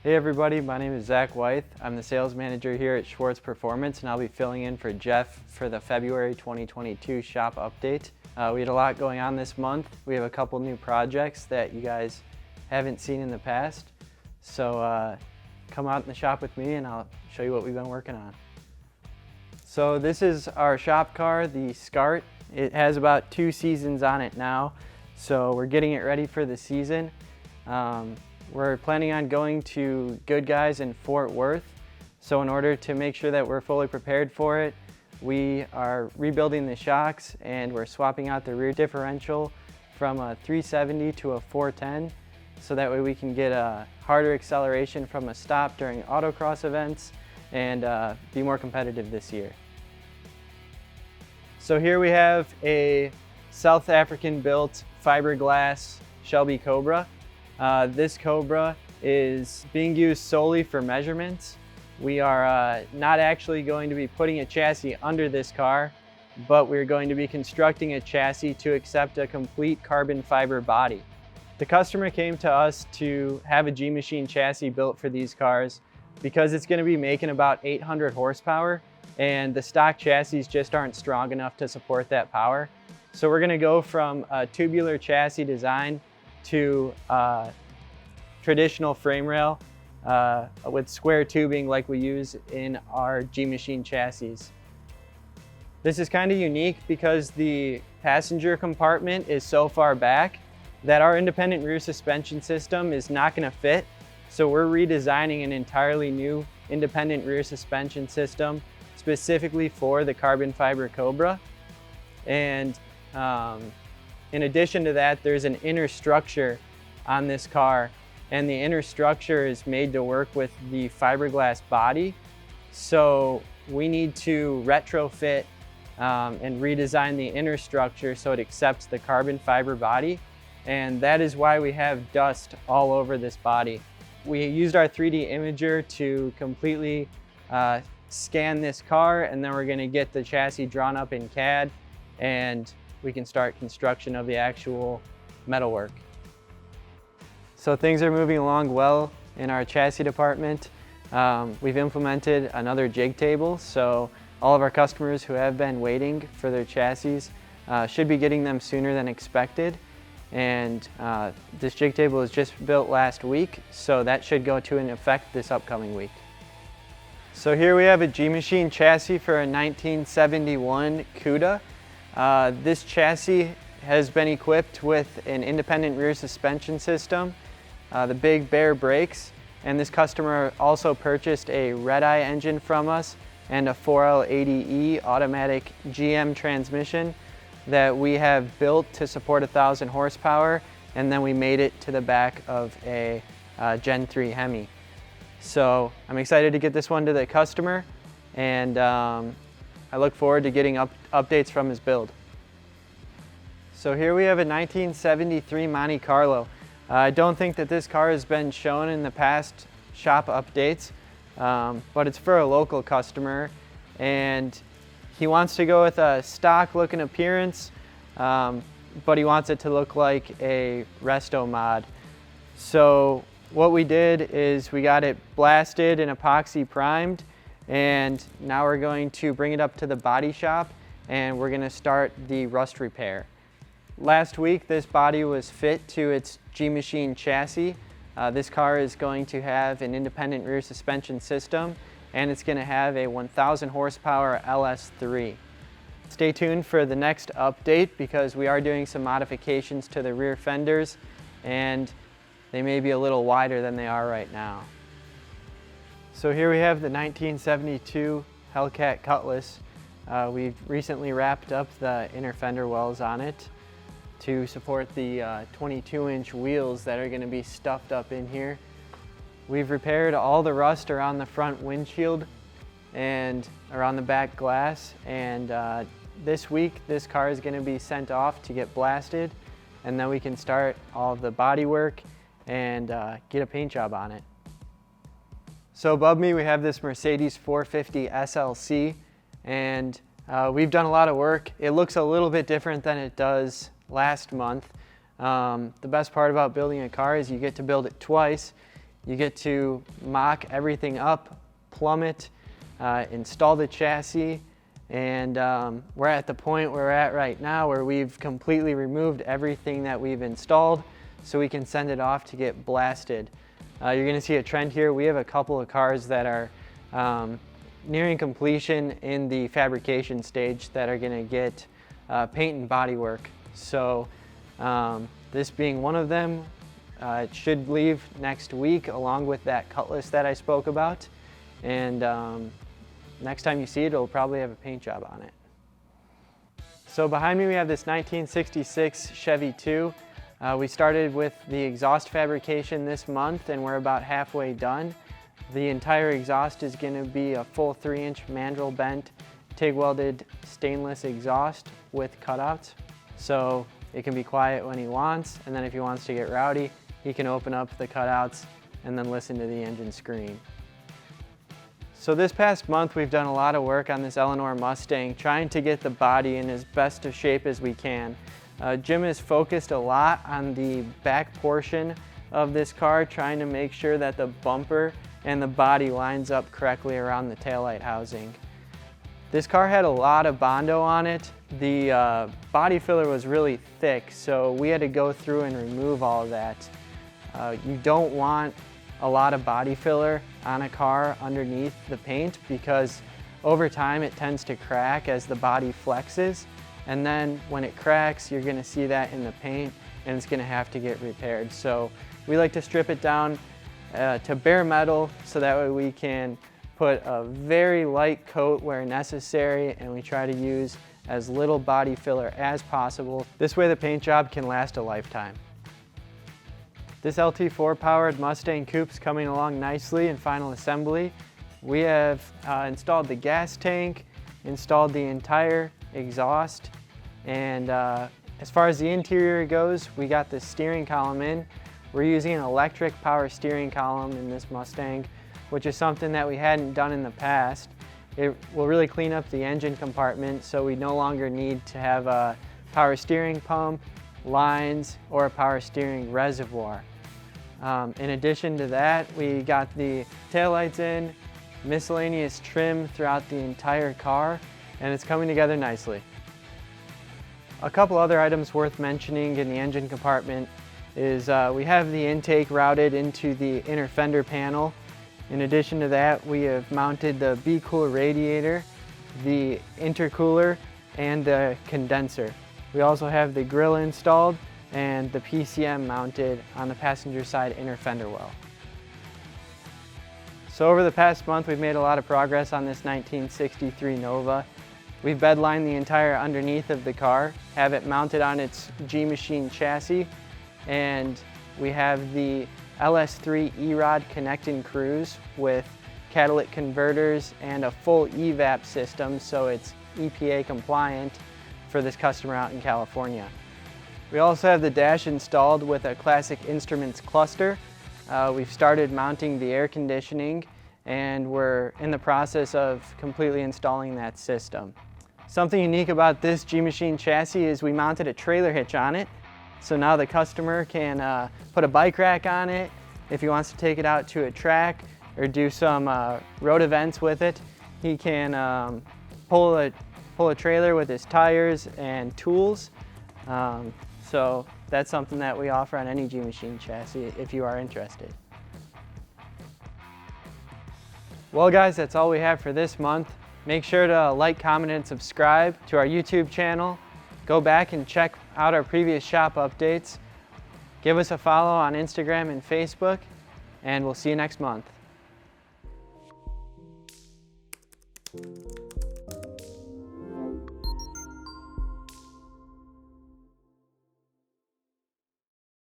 Hey everybody, my name is Zach Wythe. I'm the sales manager here at Schwartz Performance, and I'll be filling in for Jeff for the February 2022 shop update. We had a lot going on this month. We have a couple new projects that you guys haven't seen in the past. So come out in the shop with me and I'll show you what we've been working on. So this is our shop car, the SKART. It has about 2 seasons on it now, so we're getting it ready for the season. We're planning on going to Goodguys in Fort Worth. So in order to make sure that we're fully prepared for it, we are rebuilding the shocks and we're swapping out the rear differential from a 370 to a 410. So that way we can get a harder acceleration from a stop during autocross events and be more competitive this year. So here we have a South African built fiberglass Shelby Cobra. This Cobra is being used solely for measurements. We are not actually going to be putting a chassis under this car, but we're going to be constructing a chassis to accept a complete carbon fiber body. The customer came to us to have a G-Machine chassis built for these cars because it's going to be making about 800 horsepower and the stock chassis just aren't strong enough to support that power. So we're going to go from a tubular chassis design to traditional frame rail with square tubing like we use in our G-Machine chassis. This is kind of unique because the passenger compartment is so far back that our independent rear suspension system is not going to fit. So we're redesigning an entirely new independent rear suspension system specifically for the carbon fiber Cobra. And in addition to that, there's an inner structure on this car, and the inner structure is made to work with the fiberglass body. So we need to retrofit and redesign the inner structure so it accepts the carbon fiber body. And that is why we have dust all over this body. We used our 3D imager to completely scan this car, and then we're going to get the chassis drawn up in CAD and we can start construction of the actual metalwork. So things are moving along well in our chassis department. We've implemented another jig table, so all of our customers who have been waiting for their chassis should be getting them sooner than expected. And this jig table was just built last week, so that should go into effect this upcoming week. So here we have a G-Machine chassis for a 1971 Cuda. This chassis has been equipped with an independent rear suspension system, the big Bear brakes, and this customer also purchased a red-eye engine from us and a 4L80E automatic GM transmission that we have built to support 1,000 horsepower, and then we made it to the back of a Gen 3 Hemi. So I'm excited to get this one to the customer, and I look forward to getting updates from his build. So here we have a 1973 Monte Carlo. I don't think that this car has been shown in the past shop updates, but it's for a local customer, and he wants to go with a stock looking appearance, but he wants it to look like a resto-mod. So what we did is we got it blasted and epoxy primed, and now we're going to bring it up to the body shop and we're going to start the rust repair. Last week this body was fit to its G-Machine chassis. This car is going to have an independent rear suspension system, and it's going to have a 1,000 horsepower LS3. Stay tuned for the next update because we are doing some modifications to the rear fenders and they may be a little wider than they are right now. So here we have the 1972 Hellcat Cutlass. We've recently wrapped up the inner fender wells on it to support the 22-inch wheels that are going to be stuffed up in here. We've repaired all the rust around the front windshield and around the back glass, and this week this car is going to be sent off to get blasted, and then we can start all of the body work and get a paint job on it. So above me we have this Mercedes 450 SLC, and we've done a lot of work. It looks a little bit different than it does last month. The best part about building a car is you get to build it twice. You get to mock everything up, plumb it, install the chassis, and we're at the point where we're at right now where we've completely removed everything that we've installed so we can send it off to get blasted. You're going to see a trend here. We have a couple of cars that are nearing completion in the fabrication stage that are going to get paint and bodywork. So this being one of them, it should leave next week along with that Cutlass that I spoke about. And next time you see it, it'll probably have a paint job on it. So behind me we have this 1966 Chevy II. We started with the exhaust fabrication this month and we're about halfway done. The entire exhaust is going to be a full 3-inch mandrel bent, TIG welded stainless exhaust with cutouts. So it can be quiet when he wants, and then if he wants to get rowdy, he can open up the cutouts and then listen to the engine scream. So this past month we've done a lot of work on this Eleanor Mustang, trying to get the body in as best of shape as we can. Jim has focused a lot on the back portion of this car, trying to make sure that the bumper and the body lines up correctly around the taillight housing. This car had a lot of Bondo on it. The body filler was really thick, so we had to go through and remove all of that. You don't want a lot of body filler on a car underneath the paint because over time it tends to crack as the body flexes, and then when it cracks you're going to see that in the paint and it's going to have to get repaired. So we like to strip it down to bare metal so that way we can put a very light coat where necessary, and we try to use as little body filler as possible. This way the paint job can last a lifetime. This LT4 powered Mustang Coupe's coming along nicely in final assembly. We have installed the gas tank, installed the entire exhaust, and as far as the interior goes, we got the steering column in. We're using an electric power steering column in this Mustang, which is something that we hadn't done in the past. It will really clean up the engine compartment, so we no longer need to have a power steering pump, lines, or a power steering reservoir. In addition to that, we got the taillights in, miscellaneous trim throughout the entire car, and it's coming together nicely. A couple other items worth mentioning in the engine compartment is we have the intake routed into the inner fender panel. In addition to that, we have mounted the B-Cool radiator, the intercooler, and the condenser. We also have the grill installed and the PCM mounted on the passenger side inner fender well. So over the past month, we've made a lot of progress on this 1963 Nova. We've bedlined the entire underneath of the car, have it mounted on its G-Machine chassis, and we have the LS3 E-Rod connect and cruise with catalytic converters and a full EVAP system, so it's EPA compliant for this customer out in California. We also have the dash installed with a Classic Instruments cluster. We've started mounting the air conditioning and we're in the process of completely installing that system. Something unique about this G-Machine chassis is we mounted a trailer hitch on it. So now the customer can put a bike rack on it if he wants to take it out to a track or do some road events with it. He can pull a trailer with his tires and tools. So that's something that we offer on any G-Machine chassis if you are interested. Well guys, that's all we have for this month. Make sure to like, comment, and subscribe to our YouTube channel. Go back and check out our previous shop updates. Give us a follow on Instagram and Facebook, and we'll see you next month.